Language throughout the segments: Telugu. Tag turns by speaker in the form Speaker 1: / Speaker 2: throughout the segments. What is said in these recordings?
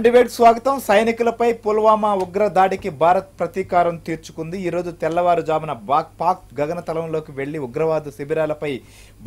Speaker 1: డిబేట్ స్వాగతం. సైనికులపై పుల్వామా ఉగ్ర దాడికి భారత్ ప్రతీకారం తీర్చుకుంది. ఈ రోజు తెల్లవారుజామున పాక్ గగనతలంలోకి వెళ్లి ఉగ్రవాద శిబిరాలపై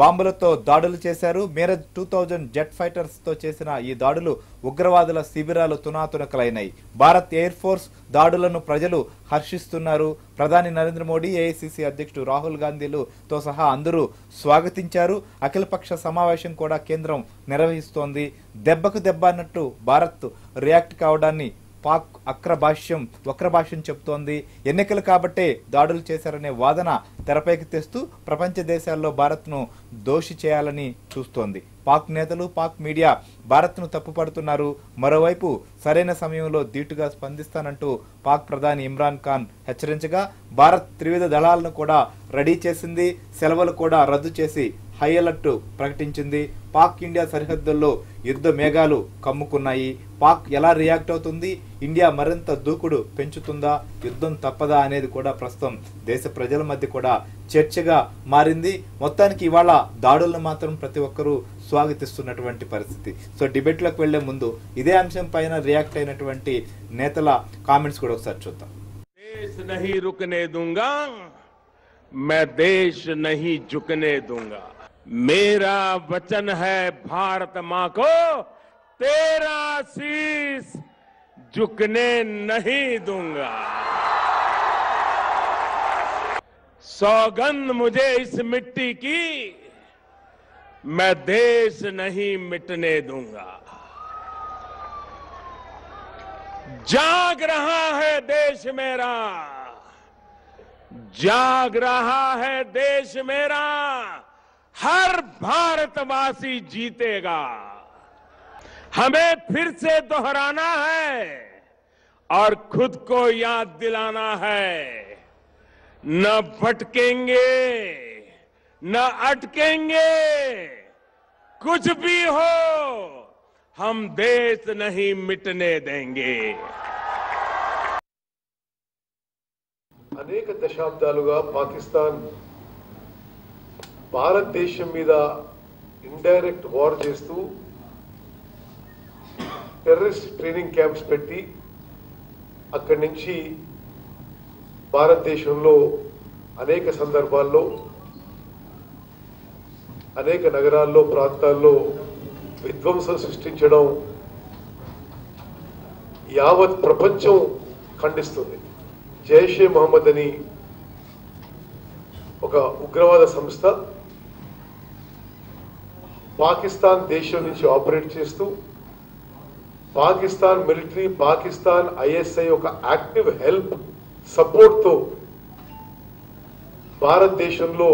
Speaker 1: బాంబులతో దాడులు చేశారు. మీరజ్ 2000 జెట్ ఫైటర్స్ తో చేసిన ఈ దాడులు ఉగ్రవాదుల శిబిరాలు తునాతునకలైనాయి. భారత్ ఎయిర్ ఫోర్స్ దాడులను ప్రజలు హర్షిస్తున్నారు. ప్రధాని నరేంద్ర మోడీ, ఏఐసిసి అధ్యక్షుడు రాహుల్ గాంధీలతో సహా అందరూ స్వాగతించారు. అఖిలపక్ష సమావేశం కూడా కేంద్రం నిర్వహిస్తోంది. దెబ్బకు దెబ్బ అన్నట్టు భారత్ రియాక్ట్ కావడాన్ని పాక్ వక్రభాష్యం చెబుతోంది. ఎన్నికలు కాబట్టే దాడులు చేశారనే వాదన తెరపైకి తెస్తూ ప్రపంచ దేశాల్లో భారత్ను దోషి చేయాలని చూస్తోంది. పాక్ నేతలు, పాక్ మీడియా భారత్ను తప్పుపడుతున్నారు. మరోవైపు సరైన సమయంలో ధీటుగా స్పందిస్తానంటూ పాక్ ప్రధాని ఇమ్రాన్ ఖాన్ హెచ్చరించగా భారత్ త్రివిధ దళాలను కూడా రెడీ చేసింది. సెలవులు కూడా రద్దు చేసి హై అలర్ట్ ప్రకటించింది. పాక్ ఇండియా సరిహద్దుల్లో యుద్ధ మేఘాలు కమ్ముకున్నాయి. పాక్ ఎలా రియాక్ట్ అవుతుంది, ఇండియా మరింత దూకుడు పెంచుతుందా, యుద్ధం తప్పదా అనేది కూడా ప్రస్తుతం దేశ ప్రజల మధ్య కూడా చర్చగా మారింది. మొత్తానికి ఇవాళ దాడులను మాత్రం ప్రతి ఒక్కరూ స్వాగతిస్తున్నటువంటి పరిస్థితి. సో డిబేట్లోకి వెళ్లే ముందు ఇదే అంశం పైన రియాక్ట్ అయినటువంటి నేతల కామెంట్స్ కూడా ఒకసారి చూద్దాం.
Speaker 2: देश नहीं रुकने दूंगा, मैं देश नहीं झुकने दूंगा. मेरा वचन है भारत मां को, तेरा शीश झुकने नहीं दूंगा. सौगंध मुझे इस मिट्टी की, मैं देश नहीं मिटने दूंगा. जाग रहा है देश मेरा, जाग रहा है देश मेरा, हर भारतवासी जीतेगा. हमें फिर से दोहराना है और खुद को याद दिलाना है, न भटकेंगे न अटकेंगे, कुछ भी हो हम देश नहीं मिटने देंगे.
Speaker 3: అనేక దశాబ్దాలుగా పాకిస్తాన్ భారతదేశం మీద ఇండైరెక్ట్ వార్ చేస్తూ టెర్రరిస్ట్ ట్రైనింగ్ క్యాంప్స్ పెట్టి అక్కడి నుంచి భారతదేశంలో అనేక సందర్భాల్లో అనేక నగరాల్లో, ప్రాంతాల్లో విధ్వంసం సృష్టించడం యావత్ ప్రపంచం ఖండిస్తుంది. జైషే మహమ్మద్ అని ఒక ఉగ్రవాద సంస్థ పాకిస్తాన్ దేశం నుంచి ఆపరేట్ చేస్తూ పాకిస్తాన్ మిలిటరీ, పాకిస్తాన్ ఐఎస్ఐ ఒక యాక్టివ్ హెల్ప్ సపోర్ట్తో భారతదేశంలో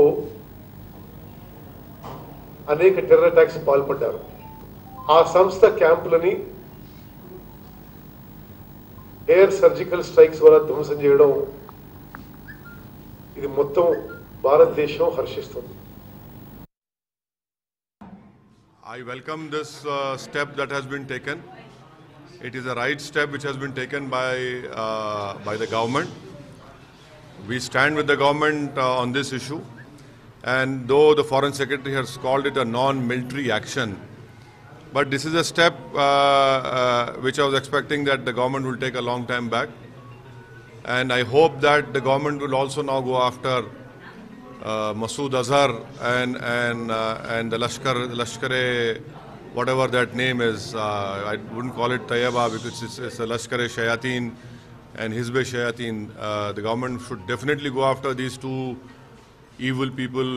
Speaker 3: అనేక టెర్రర్ అటాక్స్ పాల్పడ్డారు. ఆ సంస్థ క్యాంపులని ఎయిర్ సర్జికల్ స్ట్రైక్స్ వల్ల ధ్వంసం చేయడం, ఇది మొత్తం భారతదేశం హర్షిస్తుంది.
Speaker 4: I welcome this step that has been taken. It is a right step which has been taken by the government. We stand with the government on this issue, and though the Foreign Secretary has called it a non-military action, but this is a step which I was expecting that the government will take a long time back, and I hope that the government will also now go after Masood Azhar and the Lashkar-e, whatever that name is. I wouldn't call it Tayyaba because it's the Lashkar-e-Shayateen and Hizb-e-Shayateen. The government should definitely go after these two evil people.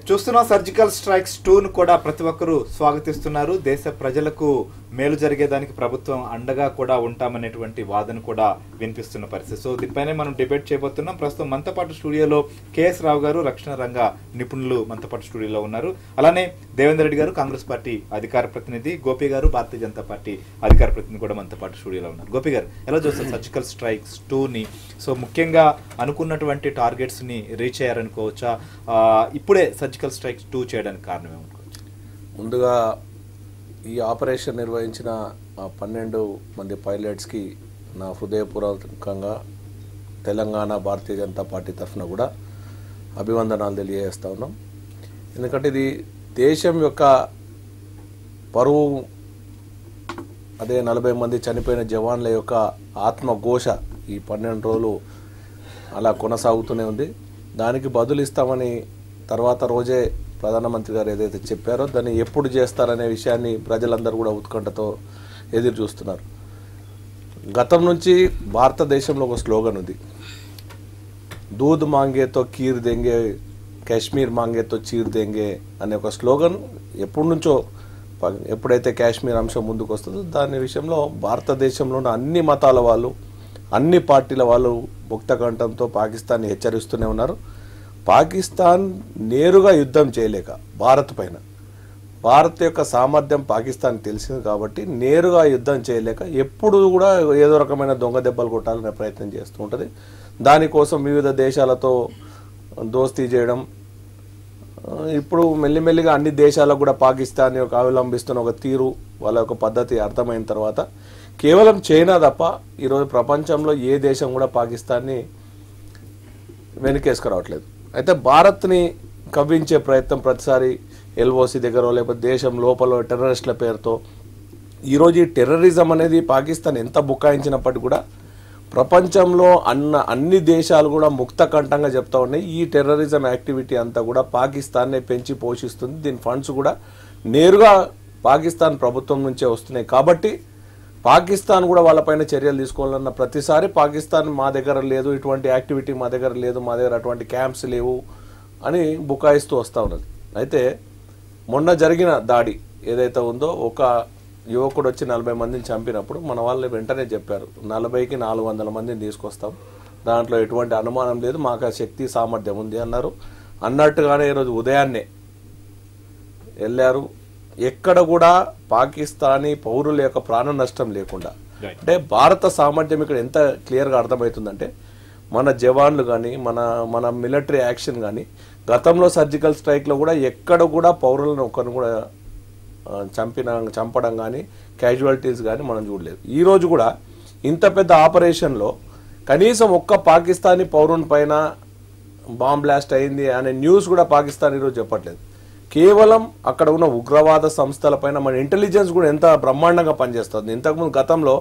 Speaker 1: చూస్తున్న సర్జికల్ స్ట్రైక్స్ 2ను కూడా ప్రతి ఒక్కరూ స్వాగతిస్తున్నారు. దేశ ప్రజలకు మేలు జరిగేదానికి ప్రభుత్వం అండగా కూడా ఉంటామనేటువంటి వాదన కూడా వినిపిస్తున్న పరిస్థితి. సో దీనిపైనే మనం డిబేట్ చేయబోతున్నాం. ప్రస్తుతం మనతో పాటు స్టూడియోలో కేఎస్ రావు గారు, రక్షణ రంగ నిపుణులు మనతో పాటు స్టూడియోలో ఉన్నారు. అలానే దేవేందర్ రెడ్డి గారు, కాంగ్రెస్ పార్టీ అధికార ప్రతినిధి, గోపి గారు, భారతీయ జనతా పార్టీ అధికార ప్రతినిధి కూడా మనతో పాటు స్టూడియోలో ఉన్నారు. గోపి గారు, ఎలా చూస్తారు సర్జికల్ స్ట్రైక్స్ 2ని? సో ముఖ్యంగా అనుకున్నటువంటి టార్గెట్స్ ని రీచ్ అయ్యారనుకోవచ్చా? ఇప్పుడే సర్జికల్ స్ట్రైక్స్ 2 చేయడానికి కారణం ఏమనుకోవచ్చు?
Speaker 5: ముందుగా ఈ ఆపరేషన్ నిర్వహించిన 12 మంది పైలట్స్కి నా హృదయపూర్వకంగా తెలంగాణ భారతీయ జనతా పార్టీ తరఫున కూడా అభివందనాలు తెలియజేస్తా ఉన్నాం. ఎందుకంటే ఇది దేశం యొక్క పరువు అదే 40 మంది చనిపోయిన జవాన్ల యొక్క ఆత్మఘోష ఈ 12 రోజులు అలా కొనసాగుతూనే ఉంది. దానికి బదులు ఇస్తామని తర్వాత రోజే ప్రధానమంత్రి గారు ఏదైతే చెప్పారో దాన్ని ఎప్పుడు చేస్తారనే విషయాన్ని ప్రజలందరూ కూడా ఉత్కంఠతో ఎదురు చూస్తున్నారు. గతం నుంచి భారతదేశంలో ఒక స్లోగన్ ఉంది, దూద్ మాంగేతో కీర్ దెంగే, కాశ్మీర్ మాంగేతో చీర్ దెంగే అనే ఒక స్లోగన్ ఎప్పటి నుంచో, ఎప్పుడైతే కాశ్మీర్ అంశం ముందుకు వస్తుందో దాని విషయంలో భారతదేశంలోని అన్ని మతాల వాళ్ళు, అన్ని పార్టీల వాళ్ళు ముక్తకంఠంతో పాకిస్తాన్ని హెచ్చరిస్తూనే ఉన్నారు. పాకిస్తాన్ నేరుగా యుద్ధం చేయలేక భారత్ పైన, భారత్ యొక్క సామర్థ్యం పాకిస్తాన్ తెలిసింది కాబట్టి నేరుగా యుద్ధం చేయలేక ఎప్పుడు కూడా ఏదో రకమైన దొంగ దెబ్బలు కొట్టాలనే ప్రయత్నం చేస్తూ ఉంటుంది. దానికోసం వివిధ దేశాలతో దోస్తీ చేయడం, ఇప్పుడు మెల్లిమెల్లిగా అన్ని దేశాలకు కూడా పాకిస్తాన్ యొక్క అవలంబిస్తున్న ఒక తీరు, వాళ్ళ యొక్క పద్ధతి అర్థమైన తర్వాత కేవలం చైనా తప్ప ఈరోజు ప్రపంచంలో ఏ దేశం కూడా పాకిస్తాన్ని వెనకేసుకురావట్లేదు. అయితే భారత్ని కవ్వించే ప్రయత్నం ప్రతిసారి ఎల్ఓసి దగ్గర లేకపోతే దేశం లోపల టెర్రరిస్టుల పేరుతో, ఈరోజు ఈ టెర్రరిజం అనేది పాకిస్తాన్ ఎంత బుకాయించినప్పటికీ కూడా ప్రపంచంలో అన్ని దేశాలు కూడా ముక్త కంఠంగా చెప్తా ఉన్నాయి, ఈ టెర్రరిజం యాక్టివిటీ అంతా కూడా పాకిస్తాన్నే పెంచి పోషిస్తుంది, దీని ఫండ్స్ కూడా నేరుగా పాకిస్తాన్ ప్రభుత్వం నుంచే వస్తున్నాయి. కాబట్టి పాకిస్తాన్ కూడా వాళ్ళపైన చర్యలు తీసుకోవాలన్న ప్రతిసారి పాకిస్తాన్ మా దగ్గర లేదు, ఇటువంటి యాక్టివిటీ మా దగ్గర లేదు, మా దగ్గర అటువంటి క్యాంప్స్ లేవు అని బుకాయిస్తూ వస్తూ ఉన్నది. అయితే మొన్న జరిగిన దాడి ఏదైతే ఉందో, ఒక యువకుడు వచ్చి 40 మందిని చంపినప్పుడు మన వాళ్ళు వెంటనే చెప్పారు 40కి 400 మందిని తీసుకొస్తాం, దాంట్లో ఎటువంటి అనుమానం లేదు, మాకు ఆ శక్తి సామర్థ్యం ఉంది అన్నారు. అన్నట్టుగానే ఈరోజు ఉదయాన్నే వెళ్ళారు. ఎక్కడ కూడా పాకిస్తానీ పౌరుల యొక్క ప్రాణ నష్టం లేకుండా, అంటే భారత సామర్థ్యం ఇక్కడ ఎంత క్లియర్గా అర్థమవుతుందంటే, మన జవాన్లు కానీ మన మిలిటరీ యాక్షన్ కానీ గతంలో సర్జికల్ స్ట్రైక్లో కూడా ఎక్కడ కూడా పౌరులను ఒకరిని కూడా చంపడం కానీ క్యాజువాలిటీస్ కానీ మనం చూడలేదు. ఈరోజు కూడా ఇంత పెద్ద ఆపరేషన్లో కనీసం ఒక్క పాకిస్తానీ పౌరుని పైన బాంబ్ బ్లాస్ట్ అయింది అనే న్యూస్ కూడా పాకిస్తాన్ ఈరోజు చెప్పట్లేదు. కేవలం అక్కడ ఉన్న ఉగ్రవాద సంస్థల పైన మన ఇంటెలిజెన్స్ కూడా ఎంత బ్రహ్మాండంగా పనిచేస్తుంది. ఇంతకుముందు గతంలో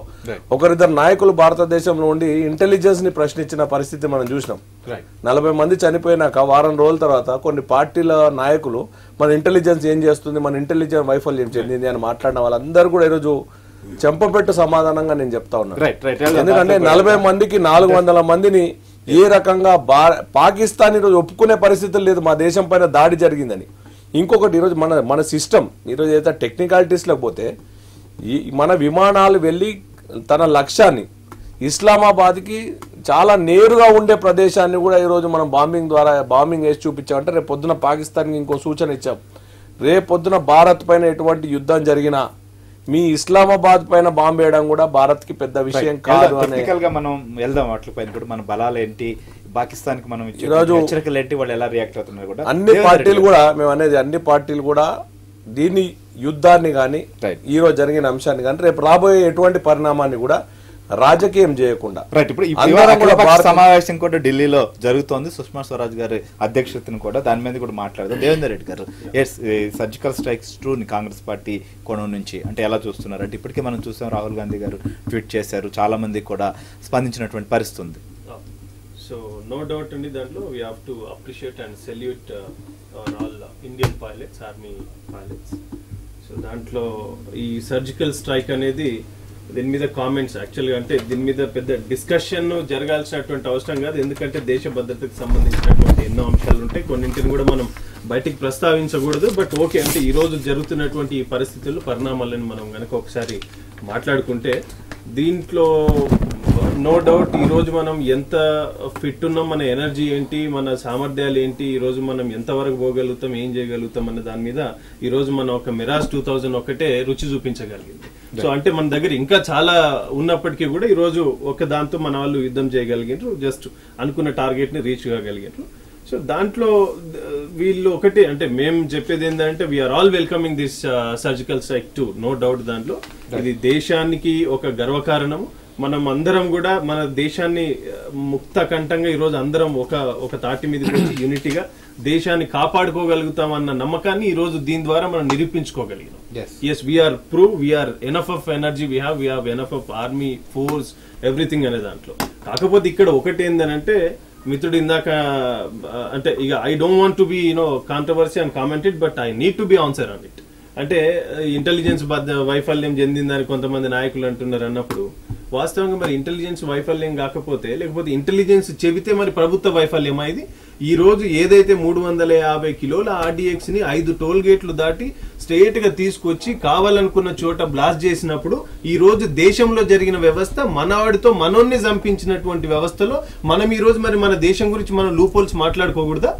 Speaker 5: ఒకరిద్దరు నాయకులు భారతదేశంలో ఉండి ఇంటెలిజెన్స్ ని ప్రశ్నించిన పరిస్థితి మనం చూసినాం. 40 మంది చనిపోయినాక వారం రోజుల తర్వాత కొన్ని పార్టీల నాయకులు మన ఇంటెలిజెన్స్ ఏం చేస్తుంది, మన ఇంటెలిజెన్స్ వైఫల్యం చెందింది అని మాట్లాడిన వాళ్ళందరూ కూడా ఈరోజు చెంపపెట్టు సమాధానంగా నేను చెప్తా ఉన్నాను. ఎందుకంటే 40 మందికి 400 మందిని ఏ రకంగా పాకిస్తాన్ ఈరోజు ఒప్పుకునే పరిస్థితులు లేదు మా దేశం పైన దాడి జరిగిందని. ఇంకొకటి ఈరోజు మన సిస్టమ్ ఈరోజు ఏదైతే టెక్నికాలిటీస్లోకి పోతే మన విమానాలు వెళ్ళి తన లక్ష్యాన్ని ఇస్లామాబాద్కి చాలా నేరుగా ఉండే ప్రదేశాన్ని కూడా ఈరోజు మనం బాంబింగ్ వేసి చూపించామంటే రేపు పొద్దున పాకిస్తాన్కి ఇంకో సూచన ఇచ్చాం, రేపు పొద్దున భారత్ పైన ఎటువంటి యుద్ధం జరిగినా మీ ఇస్లామాబాద్ పైన బాంబు వేయడం కూడా భారత్ కి పెద్ద విషయం కాదు.
Speaker 1: టెక్నికల్ గా మనం వెళ్దాం వాటి పైన కూడా, మన బలాలు ఏంటి, పాకిస్తాన్ కి మనం హెచ్చరికలు ఏంటి, వాళ్ళు ఎలా రియాక్ట్ అవుతున్నారు కూడా
Speaker 5: అన్ని పార్టీలు కూడా, మేము అనేది అన్ని పార్టీలు కూడా దీని యుద్ధాన్ని కానీ ఈ రోజు జరిగిన అంశాన్ని కానీ రేపు రాబోయే ఎటువంటి పరిణామాన్ని కూడా రాజకీయం చేయకుండా
Speaker 1: ఇప్పుడు సమావేశం కూడా ఢిల్లీలో జరుగుతోంది, సుష్మా స్వరాజ్ గారి అధ్యక్షతను కూడా దాని మీద కూడా మాట్లాడదాం. దేవేందర్ రెడ్డి గారు, surgical strikes true Congress party కోణం నుంచి అంటే ఎలా చూస్తున్నారు? అంటే ఇప్పటికే మనం చూసాం, రాహుల్ గాంధీ గారు ట్వీట్ చేశారు, చాలా మంది కూడా స్పందించినటువంటి పరిస్థితి ఉంది.
Speaker 6: సో నో డౌట్ అండి, దాంట్లో we have to appreciate and salute all Indian pilots, army pilots. So దాంట్లో ఈ సర్జికల్ స్ట్రైక్ అనేది దీని మీద కామెంట్స్ యాక్చువల్గా అంటే దీని మీద పెద్ద డిస్కషన్ జరగాల్సినటువంటి అవసరం కాదు, ఎందుకంటే దేశ భద్రతకు సంబంధించినటువంటి ఎన్నో అంశాలు ఉంటాయి, కొన్నింటిని కూడా మనం బయటికి ప్రస్తావించకూడదు. బట్ ఓకే, అంటే ఈ రోజు జరుగుతున్నటువంటి ఈ పరిస్థితులు పరిణామాలను మనం కనుక ఒకసారి మాట్లాడుకుంటే దీంట్లో నో డౌట్ ఈరోజు మనం ఎంత ఫిట్ ఉన్నాం, మన ఎనర్జీ ఏంటి, మన సామర్థ్యాలు ఏంటి, ఈరోజు మనం ఎంతవరకు పోగలుగుతాం, ఏం చేయగలుగుతాం అన్న దాని మీద ఈరోజు మనం ఒక మిరాజ్ 2000 ఒకటే రుచి చూపించగలిగింది. సో అంటే మన దగ్గర ఇంకా చాలా ఉన్నప్పటికీ కూడా ఈరోజు ఒక దాంతో మన వాళ్ళు యుద్ధం చేయగలిగినారు, జస్ట్ అనుకున్న టార్గెట్ ని రీచ్ కాగలిగారు. సో దాంట్లో వీళ్ళు ఒకటి అంటే మేము చెప్పేది ఏంటంటే we are all welcoming this surgical strike too no doubt. దాంట్లో ఇది దేశానికి ఒక గర్వకారణం. మనం అందరం కూడా మన దేశాన్ని ముక్త కంఠంగా ఈరోజు అందరం ఒక తాటి మీద యూనిటీగా దేశాన్ని కాపాడుకోగలుగుతామన్న నమ్మకాన్ని ఈ రోజు దీని ద్వారా మనం నిరూపించుకోగలిగినాం. Yes we are prove we are enough of energy we have enough of army force everything అనే దాంట్లో. కాకపోతే ఇక్కడ ఒకటి ఏంటంటే మిత్రుడు ఇందాక అంటే ఇక I don't want to be controversy and commented but I need to be answer on it. అంటే ఇంటెలిజెన్స్ వైఫల్యం చెందిందని కొంతమంది నాయకులు అంటున్నారు అన్నప్పుడు వాస్తవంగా మరి ఇంటెలిజెన్స్ వైఫల్యం కాకపోతే లేకపోతే ఇంటెలిజెన్స్ చెబితే మరి ప్రభుత్వ వైఫల్యమా ఇది? ఈ రోజు ఏదైతే 350 కిలోల ఆర్డీఎక్స్ ని 5 టోల్ గేట్లు దాటి స్ట్రేట్ గా తీసుకొచ్చి కావాలనుకున్న చోట బ్లాస్ట్ చేసినప్పుడు ఈ రోజు దేశంలో జరిగిన వ్యవస్థ మనవాడితో మనోన్ని చంపించినటువంటి వ్యవస్థలో మనం ఈ రోజు మరి మన దేశం గురించి మనం లూపోల్స్ మాట్లాడుకోకూడదా?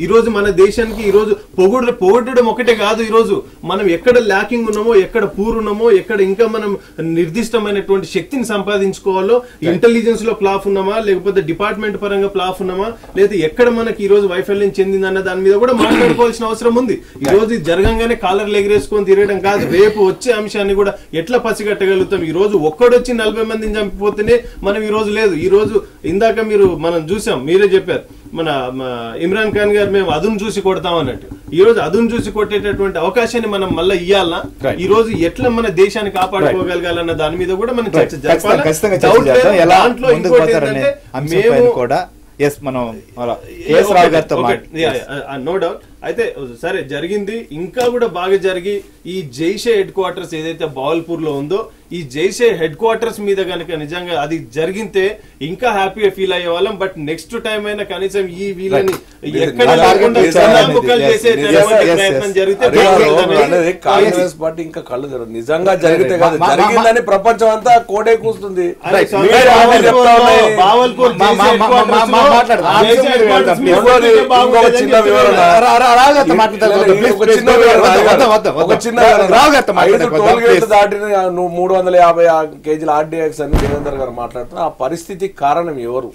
Speaker 6: ఈ రోజు మన దేశానికి ఈ రోజు పొగడడం ఒకటే కాదు, ఈ రోజు మనం ఎక్కడ ల్యాకింగ్ ఉన్నామో, ఎక్కడ పూర్ ఉన్నామో, ఎక్కడ ఇంకా మనం నిర్దిష్టమైనటువంటి శక్తిని సంపాదించుకోవాలో, ఇంటెలిజెన్స్ లో ఫ్లాఫ్ ఉన్నామా, లేకపోతే డిపార్ట్మెంట్ పరంగా ఫ్లాఫ్ ఉన్నామా, లేదా ఎక్కడ మనకి ఈ రోజు వైఫల్యం చెందిందన్న దాని మీద కూడా మాట్లాడుకోవాల్సిన అవసరం ఉంది. ఈ రోజు జరగంగానే కాలర్లు ఎగిరేసుకొని తిరగడం కాదు, రేపు వచ్చే అంశాన్ని కూడా ఎట్లా పసిగట్టగలుగుతాం? ఈ రోజు ఒక్కడొచ్చి 40 మందిని చంపిపోతేనే మనం ఈ రోజు లేదు. ఈ రోజు ఇందాక మనం చూసాం, మీరే చెప్పారు మన ఇమ్రాన్ ఖాన్ గారు మేము అదును చూసి కొడతాం అన్నట్టు. ఈ రోజు అదును చూసి కొట్టేటటువంటి అవకాశాన్ని మనం మళ్ళీ ఇయ్యాలనా? ఈ రోజు ఎట్లా మన దేశాన్ని కాపాడుకోగలగాలన్న దాని మీద కూడా మనం చర్చ జరపాలి. దాంట్లో ఇంకోటి ఏంటంటే నో డౌట్ అయితే సరే జరిగింది, ఇంకా కూడా బాగా జరిగి ఈ జైషే హెడ్ క్వార్టర్స్ ఏదైతే బావల్పూర్ లో ఉందో ఈ జైషే హెడ్ క్వార్టర్స్ మీద కనుక నిజంగా అది జరిగితే ఇంకా హ్యాపీగా ఫీల్ అయ్యే వాళ్ళం. బట్ నెక్స్ట్ టైం అయినా కనీసం ఈ వీళ్ళని ఎక్కడ ప్రయత్నం జరిగితే
Speaker 5: కాంగ్రెస్ పార్టీ ఇంకా కళ్ళు జరగదు. నిజంగా జరిగితే కాదు, జరిగిందని ప్రపంచం అంతా కోడే కూస్తుంది. చిన్న వివరణ, 350 కేజీల ఆర్డీఎక్స్ అని దేవేందర్ గారు మాట్లాడుతున్నారు. ఆ పరిస్థితి కారణం ఎవరు?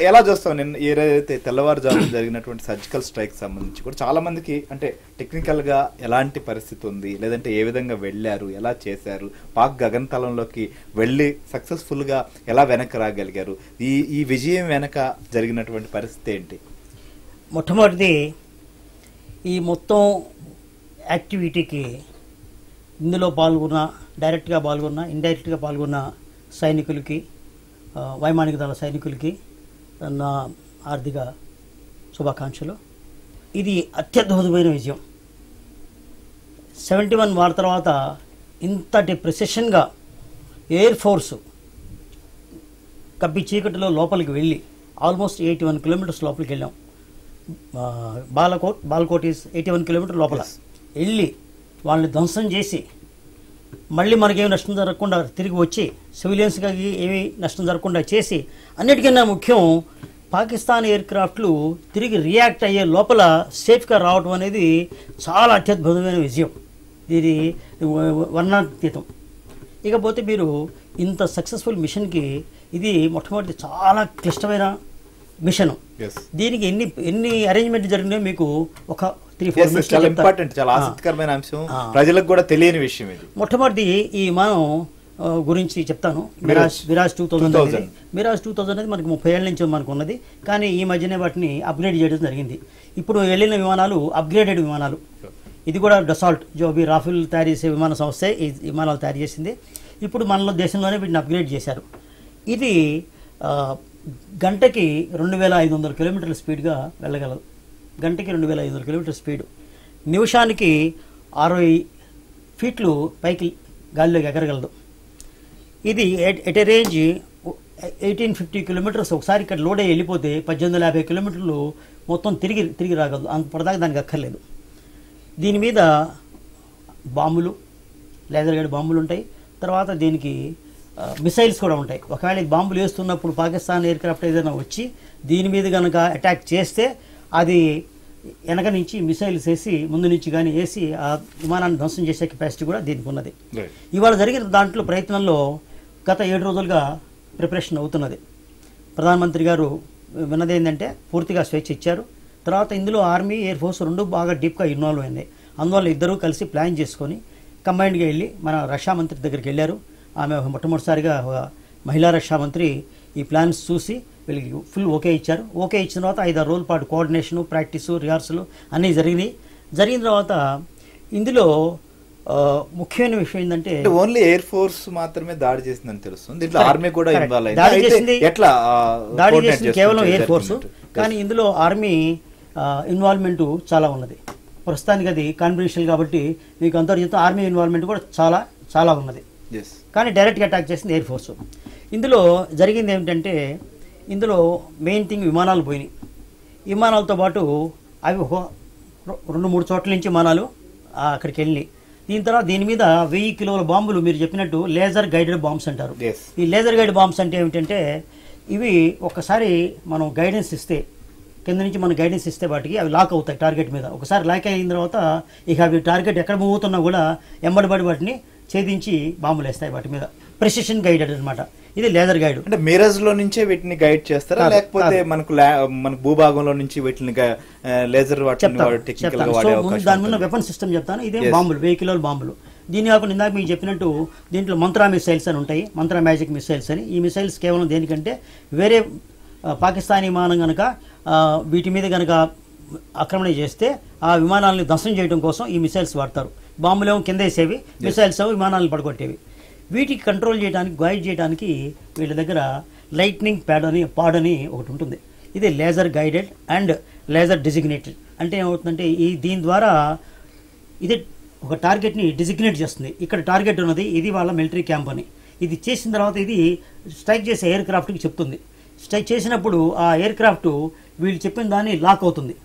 Speaker 1: ఎలా చూస్తాం? నేను ఏదైతే తెల్లవారుజామున జరిగినటువంటి సర్జికల్ స్ట్రైక్ సంబంధించి కూడా చాలా మందికి అంటే టెక్నికల్ గా ఎలాంటి పరిస్థితి ఉంది, లేదంటే ఏ విధంగా వెళ్లారు, ఎలా చేశారు, పాక్ గగనతలంలోకి వెళ్లి సక్సెస్ఫుల్ గా ఎలా వెనక్కి రాగలిగారు, ఈ విజయం వెనక జరిగినటువంటి పరిస్థితి ఏంటి?
Speaker 7: మొట్టమొదటిది ఈ మొత్తం యాక్టివిటీకి ఇందులో పాల్గొన్న, డైరెక్ట్గా పాల్గొన్న, ఇండైరెక్ట్గా పాల్గొన్న సైనికులకి, వైమానిక దళ సైనికులకి నా ఆర్థిక శుభాకాంక్షలు. ఇది అత్యద్భుతమైన విజయం. 71 వార్ తర్వాత ఇంతటి ప్రెసిషన్గా ఎయిర్ ఫోర్సు కప్పి చీకటిలో లోపలికి వెళ్ళి ఆల్మోస్ట్ 81 కిలోమీటర్స్ లోపలికి వెళ్ళాం. బాలకోట్ ఈజ్ 81 కిలోమీటర్ లోపల వెళ్ళి వాళ్ళని ధ్వంసం చేసి మళ్ళీ మనకేమి నష్టం జరగకుండా తిరిగి వచ్చి సివిలియన్స్గా ఏమీ నష్టం జరగకుండా చేసి అన్నిటికన్నా ముఖ్యం పాకిస్తాన్ ఎయిర్ క్రాఫ్ట్లు తిరిగి రియాక్ట్ అయ్యే లోపల సేఫ్గా రావడం అనేది చాలా అత్యద్భుతమైన విజయం. ఇది వర్ణాతీతం. ఇకపోతే మీరు ఇంత సక్సెస్ఫుల్ మిషన్కి ఇది మొట్టమొదటి చాలా క్లిష్టమైన మిషన్. దీనికి ఎన్ని అరేంజ్మెంట్ జరిగినాయో మీకు ఒక 3-4 మినిట్స్
Speaker 1: చాలా ఆసక్తికరమైన అంశం, ప్రజలకు కూడా తెలియని విషయం ఇది.
Speaker 7: మొట్టమొదటి ఈ విమానం గురించి చెప్తాను. మిరాజ్ 2000 మిరాజ్ 2000 అనేది మనకి 30 ఏళ్ళ నుంచి మనకు ఉన్నది, కానీ ఈ మధ్యనే వాటిని అప్గ్రేడ్ చేయడం జరిగింది. ఇప్పుడు వెళ్ళిన విమానాలు అప్గ్రేడెడ్ విమానాలు. ఇది కూడా డసాల్ట్ జోబీ రాఫెల్ తయారు చేసే విమాన సంస్థే ఈ విమానాలు తయారు చేసింది. ఇప్పుడు మనలో దేశంలోనే వీటిని అప్గ్రేడ్ చేశారు. ఇది గంటకి 2500 కిలోమీటర్ల స్పీడ్గా వెళ్ళగలదు. గంటకి 2500 కిలోమీటర్ల స్పీడు. నిమిషానికి 60 ఫీట్లు పైకి గాలిలోకి ఎగరగలదు. ఇది ఎట్ ఏ రేంజ్ 1850 కిలోమీటర్స్ ఒకసారి ఇక్కడ లోడ్ అయ్యి వెళ్ళిపోతే 1850 కిలోమీటర్లు మొత్తం తిరిగి రాగలదు. అంతపడదాకా దానికి అక్కర్లేదు. దీని మీద బాంబులు, లేజర్ గైడ్ బాంబులు ఉంటాయి. తర్వాత దీనికి మిసైల్స్ కూడా ఉంటాయి. ఒకవేళ బాంబులు వేస్తున్నప్పుడు పాకిస్తాన్ ఎయిర్ క్రాఫ్ట్ ఏదైనా వచ్చి దీని మీద కనుక అటాక్ చేస్తే అది వెనక నుంచి మిసైల్స్ వేసి ముందు నుంచి కానీ వేసి ఆ విమానాన్ని ధ్వంసం చేసే కెపాసిటీ కూడా దీనికి ఉన్నది. ఇవాళ జరిగిన దాంట్లో ప్రయత్నంలో గత 7 రోజులుగా ప్రిపరేషన్ అవుతున్నది. ప్రధానమంత్రి గారు విన్నది ఏంటంటే పూర్తిగా స్వేచ్ఛ ఇచ్చారు. తర్వాత ఇందులో ఆర్మీ ఎయిర్ ఫోర్స్ రెండు బాగా డీప్గా ఇన్వాల్వ్ అయింది. అందువల్ల ఇద్దరూ కలిసి ప్లాన్ చేసుకొని కంబైన్డ్గా వెళ్ళి మన రక్షా మంత్రి దగ్గరికి వెళ్ళారు. ఆమె మొట్టమొదటిసారిగా మహిళా రక్షా మంత్రి ఈ ప్లాన్స్ చూసి వీళ్ళకి ఫుల్ ఓకే ఇచ్చారు. ఓకే ఇచ్చిన తర్వాత 5-6 రోజుల పాటు కోఆర్డినేషను, ప్రాక్టీసు, రిహార్సల్ అన్నీ జరిగినాయి. జరిగిన తర్వాత ఇందులో ముఖ్యమైన విషయం ఏంటంటే
Speaker 1: ఓన్లీ ఎయిర్ ఫోర్స్ మాత్రమే దాడి చేసిందని తెలుస్తుంది. దీంట్లో ఆర్మీ కూడా ఇన్వాల్వ్
Speaker 7: దాడి చేసింది
Speaker 1: అయింది. ఎట్లా
Speaker 7: దాడి చేసింది కేవలం ఎయిర్ ఫోర్స్, కానీ ఇందులో ఆర్మీ ఇన్వాల్వ్మెంట్ చాలా ఉన్నది. ప్రస్తుతానికి అది కాన్ఫిడెన్షియల్ కాబట్టి మీకు అందరూ చెప్తే ఆర్మీ ఇన్వాల్వ్మెంట్ కూడా చాలా చాలా ఉన్నది. కానీ డైరెక్ట్గా అటాక్ చేసింది ఎయిర్ ఫోర్స్. ఇందులో జరిగింది ఏమిటంటే ఇందులో మెయిన్ థింగ్ విమానాలు పోయినాయి. విమానాలతో పాటు అవి 2-3 చోట్ల నుంచి విమానాలు అక్కడికి వెళ్ళి దీని తర్వాత దీని మీద 1000 కిలోల బాంబులు మీరు చెప్పినట్టు లేజర్ గైడెడ్ బాంబ్స్ అంటారు. ఈ లేజర్ గైడ్ బాంబ్స్ అంటే ఏమిటంటే ఇవి ఒక్కసారి మనం గైడెన్స్ ఇస్తే కింద నుంచి మనం గైడెన్స్ ఇస్తే వాటికి అవి లాక్ అవుతాయి టార్గెట్ మీద. ఒకసారి లాక్ అయిన తర్వాత ఇక అవి టార్గెట్ ఎక్కడ మూవ్ అవుతున్నా కూడా ఎంబడిబడి వాటిని ఛేదించి బాంబులు వేస్తాయి వాటి మీద. ప్రెసిషన్ గైడెడ్ అనమాట. ఇది లేజర్ గైడ్.
Speaker 1: అంటే మిరజ్ లో నుంచే వీటిని గైడ్ చేస్తారా లేకపోతే మనకు భూభాగంలో నుంచి వీటిని లేజర్
Speaker 7: దాని మీద వెపన్ సిస్టమ్ చెప్తాను. ఇదే బాంబులు 1000 కిలోల బాంబులు. దీని కాకుండా ఇందాక మీకు చెప్పినట్టు దీంట్లో మంత్రా మిసైల్స్ అని ఉంటాయి, మంత్రా మ్యాజిక్ మిసైల్స్ అని. ఈ మిసైల్స్ కేవలం దేనికంటే వేరే పాకిస్తానీ విమానం కనుక వీటి మీద కనుక ఆక్రమణ చేస్తే ఆ విమానాలను ధ్వంసం చేయడం కోసం ఈ మిసైల్స్ వాడతారు. బాంబులేమో కింద వేసేవి, మిసైల్స్ ఏమో విమానాలను పడగొట్టేవి. వీటికి కంట్రోల్ చేయడానికి, గైడ్ చేయడానికి వీళ్ళ దగ్గర లైట్నింగ్ పాడ్ అని ఒకటి ఉంటుంది. ఇది laser guided and laser designated. అంటే ఏమవుతుందంటే దీని ద్వారా ఇది ఒక టార్గెట్ని డిజిగ్నేట్ చేస్తుంది. ఇక్కడ టార్గెట్ ఉన్నది, ఇది వాళ్ళ మిలిటరీ క్యాంప్ అని. ఇది చేసిన తర్వాత ఇది స్ట్రైక్ చేసే ఎయిర్ క్రాఫ్ట్కి చెప్తుంది. స్ట్రైక్ చేసినప్పుడు ఆ ఎయిర్ క్రాఫ్ట్ వీళ్ళు చెప్పిన దాన్ని లాక్ అవుతుంది.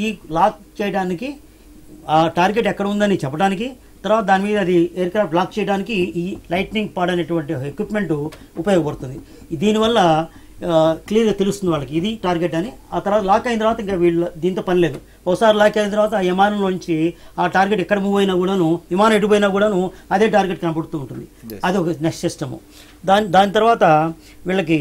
Speaker 7: ఈ లాక్ చేయడానికి ఆ టార్గెట్ ఎక్కడ ఉందని చెప్పడానికి, తర్వాత దాని మీద అది ఎయిర్ క్రాఫ్ట్ లాక్ చేయడానికి ఈ లైట్నింగ్ పాడ్ అనేటువంటి ఎక్విప్మెంట్ ఉపయోగపడుతుంది. దీనివల్ల క్లియర్గా తెలుస్తుంది వాళ్ళకి ఇది టార్గెట్ అని. ఆ తర్వాత లాక్ అయిన తర్వాత ఇంకా వీళ్ళు దీంతో పని లేదు. ఒకసారి లాక్ అయిన తర్వాత ఆ విమానంలోంచి ఆ టార్గెట్ ఎక్కడ మూవ్ అయినా కూడాను, విమానం ఎటుపోయినా కూడాను అదే టార్గెట్ కనపడుతూ ఉంటుంది. అది ఒక నెక్స్ట్ సిస్టము. దాని తర్వాత వీళ్ళకి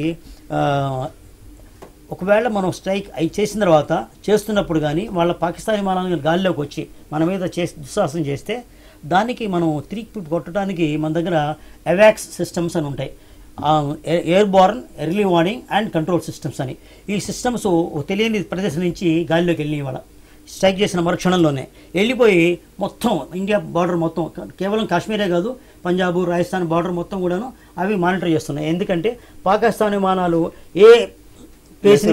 Speaker 7: ఒకవేళ మనం స్ట్రైక్ అయి చేసిన తర్వాత చేస్తున్నప్పుడు కానీ వాళ్ళ పాకిస్తానీ విమానాలు గాలిలోకి వచ్చి మన మీద దుస్సాహసం చేస్తే దానికి మనం తిరిగి కొట్టడానికి మన దగ్గర అవాక్స్ సిస్టమ్స్ అని ఉంటాయి. Air Born early warning and control systems అని. ఈ సిస్టమ్స్ తెలియని ప్రదేశం నుంచి గాలిలోకి వెళ్ళినాయి. వాళ్ళ స్ట్రైక్ చేసిన మరుక్షణంలోనే వెళ్ళిపోయి మొత్తం ఇండియా బార్డర్ మొత్తం, కేవలం కాశ్మీరే కాదు, పంజాబ్, రాజస్థాన్ బార్డర్ మొత్తం కూడాను అవి మానిటర్ చేస్తున్నాయి. ఎందుకంటే పాకిస్తాన్ విమానాలు ఏ బేస్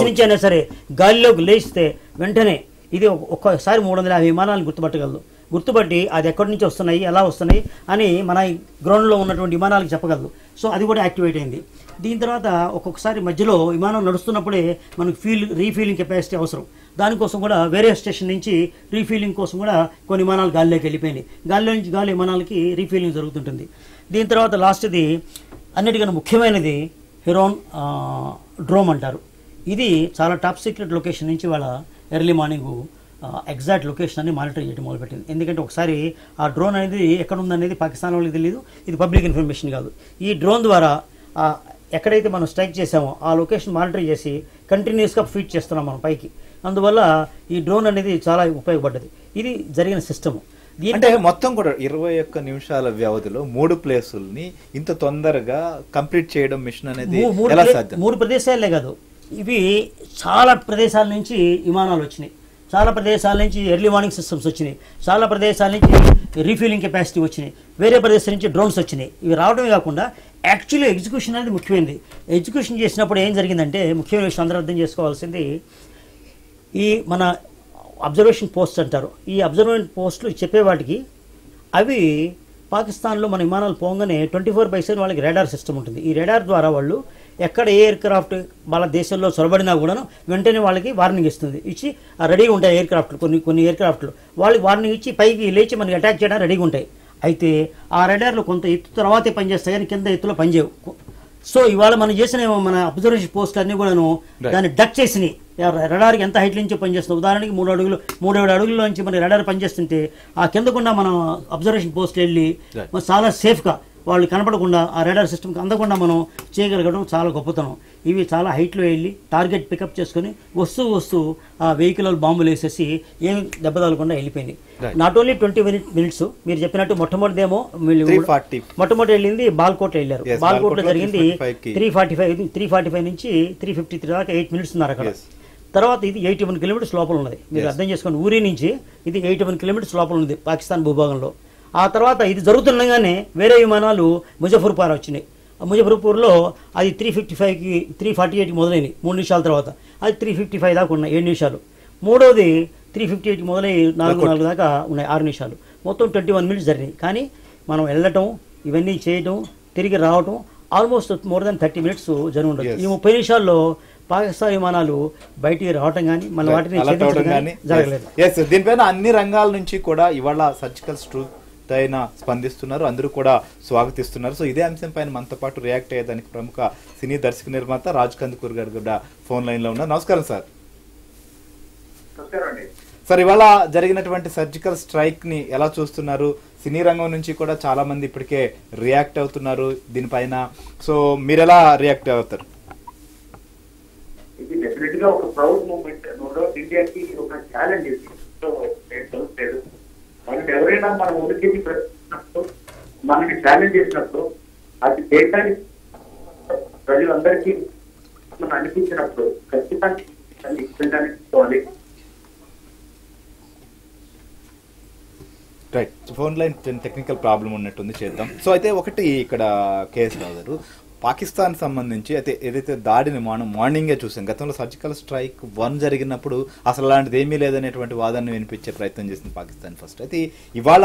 Speaker 7: నుంచి అయినా సరే గాలిలోకి లేస్తే వెంటనే ఇది ఒక్కసారి 350 విమానాలు గుర్తుపట్టగలదు. గుర్తుపట్టి అది ఎక్కడి నుంచి వస్తున్నాయి, ఎలా వస్తున్నాయి అని మన గ్రౌండ్లో ఉన్నటువంటి విమానాలకు చెప్పగలదు. సో అది కూడా యాక్టివేట్ అయింది. దీని తర్వాత ఒక్కొక్కసారి మధ్యలో విమానం నడుస్తున్నప్పుడే మనకు రీఫీలింగ్ కెపాసిటీ అవసరం. దానికోసం కూడా వేరే స్టేషన్ నుంచి రీఫీలింగ్ కోసం కూడా కొన్ని విమానాలు గాలిలోకి వెళ్ళిపోయినాయి. గాలిలో నుంచి గాలి విమానాలకి రీఫీలింగ్ జరుగుతుంటుంది. దీని తర్వాత లాస్ట్ది అన్నిటికన్నా ముఖ్యమైనది హెరోన్ డ్రోమ్ అంటారు. ఇది చాలా టాప్ సీక్రెట్ లొకేషన్ నుంచి వాళ్ళ ఎర్లీ మార్నింగ్ ఎగ్జాక్ట్ లొకేషన్ అని మానిటర్ చేయడం మొదలుపెట్టింది. ఎందుకంటే ఒకసారి ఆ డ్రోన్ అనేది ఎక్కడ ఉందనేది పాకిస్తాన్ వాళ్ళకి తెలియదు, ఇది పబ్లిక్ ఇన్ఫర్మేషన్ కాదు. ఈ డ్రోన్ ద్వారా ఎక్కడైతే మనం స్ట్రైక్ చేసామో ఆ లొకేషన్ మానిటర్ చేసి కంటిన్యూస్గా ఫీడ్ చేస్తున్నాం మనం పైకి. అందువల్ల ఈ డ్రోన్ అనేది చాలా ఉపయోగపడ్డది. ఇది జరిగిన సిస్టము.
Speaker 1: అంటే మొత్తం కూడా 21 నిమిషాల వ్యవధిలో 3 ప్లేసుల్ని ఇంత తొందరగా కంప్లీట్ చేయడం మిషన్ అనేది ఎలా సాధ్యం?
Speaker 7: 3 ప్రదేశాలే కాదు, ఇవి చాలా ప్రదేశాల నుంచి విమానాలు వచ్చినాయి, చాలా ప్రదేశాల నుంచి ఎర్లీ వార్నింగ్ సిస్టమ్స్ వచ్చినాయి, చాలా ప్రదేశాల నుంచి రీఫిలింగ్ కెపాసిటీ వచ్చినాయి, వేరే ప్రదేశాల నుంచి డ్రోన్స్ వచ్చినాయి. ఇవి రావడమే కాకుండా యాక్చువల్లీ ఎగ్జిక్యూషన్ అనేది ముఖ్యమైనది. ఎగ్జిక్యూషన్ చేసినప్పుడు ఏం జరిగిందంటే ముఖ్యమైన విషయం అందరూ అర్థం చేసుకోవాల్సింది, ఈ మన అబ్జర్వేషన్ పోస్ట్ అంటారు. ఈ అబ్జర్వేషన్ పోస్టులు చెప్పేవాటికి అవి పాకిస్తాన్లో మన విమానాలు పోగానే 24/7 వాళ్ళకి రాడార్ సిస్టమ్ ఉంటుంది. ఈ రాడార్ ద్వారా వాళ్ళు ఎక్కడ ఏ ఎయిర్ క్రాఫ్ట్ వాళ్ళ దేశంలో చొరబడినా కూడాను వెంటనే వాళ్ళకి వార్నింగ్ ఇస్తుంది. ఇచ్చి రెడీగా ఉంటాయి ఎయిర్ క్రాఫ్ట్లు, కొన్ని ఎయిర్ క్రాఫ్ట్లు వాళ్ళకి వార్నింగ్ ఇచ్చి పైకి లేచి మనకి అటాక్ చేయడానికి రెడీగా ఉంటాయి. అయితే ఆ రాడార్లు కొంత ఎత్తు తర్వాతే పనిచేస్తాయి కానీ కింద ఎత్తులో పనిచేయవు. సో ఇవాళ మనం చేసిన మన అబ్జర్వేషన్ పోస్టులు అన్నీ కూడాను దాన్ని డక్ చేసినాయి. రడార్కి ఎంత హైట్ నుంచి పనిచేస్తుంది, ఉదాహరణకి 3-7 అడుగుల నుంచి మన రడార్ పనిచేస్తుంటే ఆ కిందకుండా మనం అబ్జర్వేషన్ పోస్ట్ వెళ్ళి చాలా సేఫ్గా వాళ్ళు కనపడకుండా ఆ రాడార్ సిస్టమ్కి అందకుండా మనం చేయగలగడం చాలా గొప్పతనం. ఇవి చాలా హైట్లో వెళ్ళి టార్గెట్ పికప్ చేసుకుని వస్తూ ఆ వెహికల్ బాంబులు వేసేసి ఏం దెబ్బ తగలకుండా వెళ్ళిపోయింది. నాట్ ఓన్లీ 20 minutes మీరు చెప్పినట్టు మొట్టమొదటిదేమో మొట్టమొదటి వెళ్ళింది బాల్కోట్ వెళ్ళారు. బాల్కోట్లో జరిగింది 345 నుంచి 353 దాకా 8 minutes ఉన్నారు అక్కడ. తర్వాత ఇది 81 kilometers లోపల ఉన్నది. మీరు అర్థం చేసుకోండి, ఊరి నుంచి ఇది 81 kilometers లోపల ఉంది పాకిస్తాన్ భూభాగంలో. ఆ తర్వాత ఇది జరుగుతుండగానే వేరే విమానాలు ముజఫర్పూర్ వచ్చినాయి. ముజఫర్పూర్లో అది 355కి 348కి మొదలైనవి 3 నిమిషాల తర్వాత, అది 355 దాకా ఉన్నాయి 7 నిమిషాలు. మూడోది 358కి మొదలై 4 దాకా ఉన్నాయి 6 నిమిషాలు. మొత్తం 21 minutes జరిగినాయి. కానీ మనం వెళ్ళటం ఇవన్నీ చేయటం తిరిగి రావటం ఆల్మోస్ట్ మోర్ దాన్ 30 minutes జరిగి ఉండదు. ఈ 30 నిమిషాల్లో పాకిస్తాన్ విమానాలు బయటికి రావటం కానీ మన వాటిని జరగలేదు.
Speaker 1: దీనిపైన అన్ని రంగాల నుంచి కూడా ఇవాళ సర్జికల్ స్ట్రైక్ అయిన స్పందిస్తున్నారు, అందరూ కూడా స్వాగతిస్తున్నారు. సో ఇదే అంశం పైన మనతో పాటు రియాక్ట్ అయ్యేదానికి ప్రముఖ సినీ దర్శక నిర్మాత రాజ్ కందుకూర్ గారు కూడా ఫోన్ లైన్ లో ఉన్నారు. నమస్కారం సార్. సార్, ఇవాళ జరిగినటువంటి సర్జికల్ స్ట్రైక్ ని ఎలా చూస్తున్నారు? సినీ రంగం నుంచి కూడా చాలా మంది ఇప్పటికే రియాక్ట్ అవుతున్నారు దీనిపైన. సో మీరు ఎలా రియాక్ట్ అవుతారు?
Speaker 8: ఇది డెఫినెట్ గా ఒక ప్రౌడ్ మూమెంట్. ఇండియాకి ఒక ఛాలెంజ్ లేదు. మనకి ఎవరైనా మన ఉనికి ప్రశ్నించినప్పుడు, మనకి ఛాలెంజ్ చేసినప్పుడు, అది దేశానికి ప్రజలందరికీ మనం అనిపించినప్పుడు ఖచ్చితంగా తీసుకోవాలి.
Speaker 1: Right, phone line technical problem ఉన్నట్టుంది, చేద్దాం. సో అయితే ఒకటి ఇక్కడ కేఎస్ రావు గారు, పాకిస్తాన్ సంబంధించి అయితే ఏదైతే దాడిని మనం మార్నింగే చూసాం, గతంలో సర్జికల్ స్ట్రైక్ 1 జరిగినప్పుడు అసలు అలాంటిది ఏమీ లేదనేటువంటి వాదనను వినిపించే ప్రయత్నం చేసింది పాకిస్తాన్ ఫస్ట్. అయితే ఇవాళ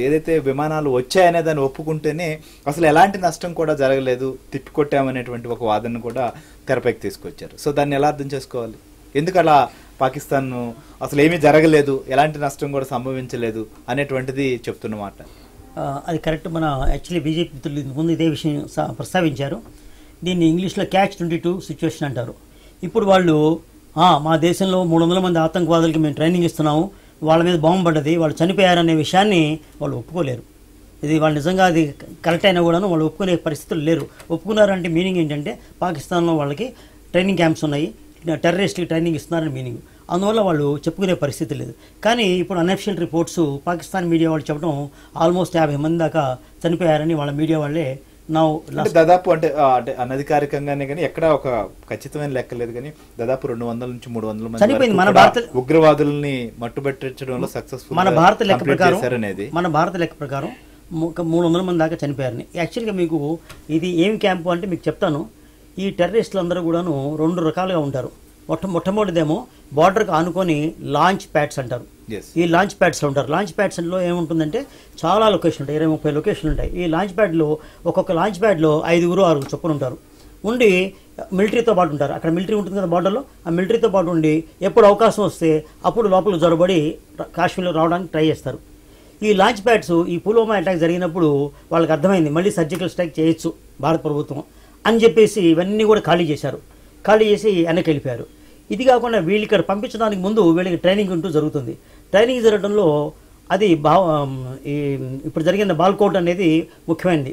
Speaker 1: ఏదైతే విమానాలు వచ్చాయనే దాన్ని ఒప్పుకుంటేనే అసలు ఎలాంటి నష్టం కూడా జరగలేదు, తిప్పికొట్టామనేటువంటి ఒక వాదనను కూడా తెరపైకి తీసుకొచ్చారు. సో దాన్ని ఎలా అర్థం చేసుకోవాలి? ఎందుకు అలా పాకిస్తాన్ అసలు ఏమీ జరగలేదు, ఎలాంటి నష్టం కూడా సంభవించలేదు అనేటువంటిది చెప్తున్నమాట?
Speaker 7: అది కరెక్ట్. మన యాక్చువల్లీ బీజేపీ మిత్రులు ముందు ఇదే విషయం ప్రస్తావించారు. దీన్ని ఇంగ్లీష్లో క్యాచ్ 22 సిచ్యువేషన్ అంటారు. ఇప్పుడు వాళ్ళు మా దేశంలో 300 మంది ఆతంకవాదులకి మేము ట్రైనింగ్ ఇస్తున్నాము, వాళ్ళ మీద బాంబు పడ్డది, వాళ్ళు చనిపోయారనే విషయాన్ని వాళ్ళు ఒప్పుకోలేరు. ఇది వాళ్ళు నిజంగా అది కరెక్ట్ అయినా కూడాను వాళ్ళు ఒప్పుకునే పరిస్థితులు లేరు. ఒప్పుకున్నారంటే మీనింగ్ ఏంటంటే పాకిస్తాన్లో వాళ్ళకి ట్రైనింగ్ క్యాంప్స్ ఉన్నాయి, టెర్రరిస్ట్కి ట్రైనింగ్ ఇస్తున్నారని మీనింగ్. అందువల్ల వాళ్ళు చెప్పుకునే పరిస్థితి లేదు. కానీ ఇప్పుడు అన్అఫిషియల్ రిపోర్ట్స్ పాకిస్తాన్ మీడియా వాళ్ళు చెప్పడం ఆల్మోస్ట్ 50 మంది దాకా చనిపోయారని వాళ్ళ మీడియా వాళ్ళే
Speaker 1: దాదాపు అంటే అనధికారికంగానే కానీ ఎక్కడ ఒక ఖచ్చితమైన లెక్క లేదు, కానీ దాదాపు 200 నుంచి 300 మంది
Speaker 7: చనిపోయింది. మన భారత
Speaker 1: ఉగ్రవాదుల్ని మట్టుబెట్టడంలో సక్సెస్ఫుల్
Speaker 7: మన భారత లెక్క ప్రకారం 300 మంది దాకా చనిపోయారని. యాక్చువల్గా మీకు ఇది ఏం క్యాంపు అంటే మీకు చెప్తాను. ఈ టెర్రరిస్టులు అందరూ కూడాను 2 రకాలుగా ఉంటారు. మొట్టమొదటిదేమో బార్డర్కి ఆనుకొని లాంచ్ ప్యాడ్స్ అంటారు. ఈ లాంచ్ ప్యాడ్స్లో ఉంటారు. లాంచ్ ప్యాడ్స్లో ఏముంటుందంటే చాలా లొకేషన్ ఉంటాయి, 20-30 లొకేషన్లు ఉంటాయి. ఈ లాంచ్ ప్యాడ్లో ఒక్కొక్క లాంచ్ ప్యాడ్లో 5-6 చొప్పున ఉంటారు. ఉండి మిలిటరీతో పాటు ఉంటారు. అక్కడ మిలిటరీ ఉంటుంది కదా బార్డర్లో, ఆ మిలిటరీతో పాటు ఉండి ఎప్పుడు అవకాశం వస్తే అప్పుడు లోపలికి జొరబడి కాశ్మీర్లో రావడానికి ట్రై చేస్తారు. ఈ లాంచ్ ప్యాడ్స్ ఈ పుల్వామా అటాక్ జరిగినప్పుడు వాళ్ళకి అర్థమైంది మళ్ళీ సర్జికల్ స్ట్రైక్ చేయొచ్చు భారత ప్రభుత్వం అని చెప్పేసి ఇవన్నీ కూడా ఖాళీ చేశారు. ఖాళీ చేసి వెనక్కి వెళ్ళిపోయారు. ఇది కాకుండా వీళ్ళు ఇక్కడ పంపించడానికి ముందు వీళ్ళకి ట్రైనింగ్ అంటూ జరుగుతుంది. ట్రైనింగ్ జరగడంలో అది ఇప్పుడు జరిగిన బాల్కోట్ అనేది ముఖ్యమైనది.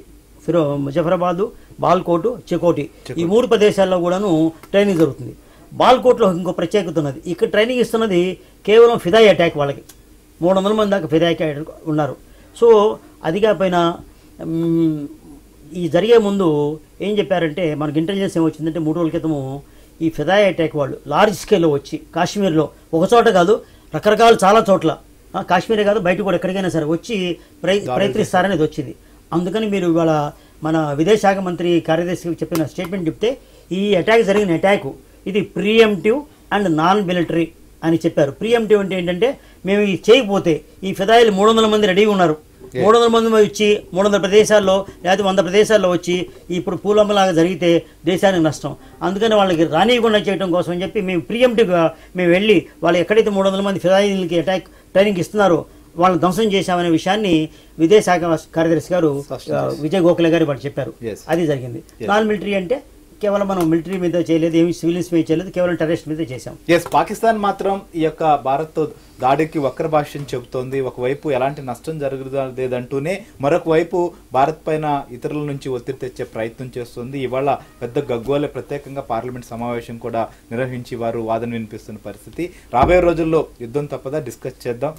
Speaker 7: ముజఫరాబాదు, బాల్కోటు, చెకోటి ఈ 3 ప్రదేశాల్లో కూడాను ట్రైనింగ్ జరుగుతుంది. బాల్కోట్లో ఇంకో ప్రత్యేకత ఉన్నది. ఇక్కడ ట్రైనింగ్ ఇస్తున్నది కేవలం ఫిదాయి అటాక్ వాళ్ళకి. 300 మంది దాకా ఫిదాయి అటాక్ ఉన్నారు. సో అది కాకపోయినా ఈ జరిగే ముందు ఏం చెప్పారంటే మనకి ఇంటెలిజెన్స్ ఏమొచ్చిందంటే 3 రోజుల క్రితము ఈ ఫిదాయి అటాక్ వాళ్ళు లార్జ్ స్కేల్లో వచ్చి కాశ్మీర్లో ఒక చోట కాదు రకరకాల చాలా చోట్ల, కాశ్మీరే కాదు బయట కూడా ఎక్కడికైనా సరే వచ్చి ప్రయత్నిస్తారనేది వచ్చింది. అందుకని మీరు ఇవాళ మన విదేశాంగ మంత్రి కార్యదర్శికి చెప్పిన స్టేట్మెంట్ చెప్తే ఈ అటాక్ జరిగిన అటాక్ ఇది ప్రియంటివ్ అండ్ నాన్ మిలిటరీ అని చెప్పారు. ప్రియంటివ్ అంటే ఏంటంటే మేము ఇది చేయకపోతే ఈ ఫిదాయిలు 300 మంది రెడీగా ఉన్నారు, 300 మంది వచ్చి 300 ప్రదేశాల్లో లేదా 100 ప్రదేశాల్లో వచ్చి ఇప్పుడు పూలమ్మలాగా జరిగితే దేశానికి నష్టం. అందుకని వాళ్ళకి రానియకుండా చేయడం కోసం అని చెప్పి మేము ప్రియంటివ్గా మేము వెళ్ళి వాళ్ళు ఎక్కడైతే 300 మంది ఫిదాయిలకి అటాక్ ట్రైనింగ్ ఇస్తున్నారో వాళ్ళని ధ్వంసం చేశామనే విషయాన్ని విదేశాంగ కార్యదర్శి గారు విజయ్ గోఖలే గారు వాళ్ళు చెప్పారు. అది జరిగింది. నాన్ మిలిటరీ అంటే కేవలం మనం మిలిటరీ మీద చేయలేదు, ఏమి సివిలియన్స్ మీద చేయలేదు, కేవలం టెర్రరిస్ట్ మీద చేశాం.
Speaker 1: పాకిస్తాన్ మాత్రం ఈ యొక్క భారత్ దాడికి వక్ర భాష్యం చెబుతోంది. ఒకవైపు ఎలాంటి నష్టం జరగలేదంటూనే మరొక వైపు భారత్ పైన ఇతరుల నుంచి ఒత్తిడి తెచ్చే ప్రయత్నం చేస్తుంది. ఇవాళ పెద్ద గగ్గోలే ప్రత్యేకంగా పార్లమెంట్ సమావేశం కూడా నిర్వహించి వారు వాదన వినిపిస్తున్న పరిస్థితి. రాబోయే రోజుల్లో యుద్ధం తప్పదా డిస్కస్ చేద్దాం.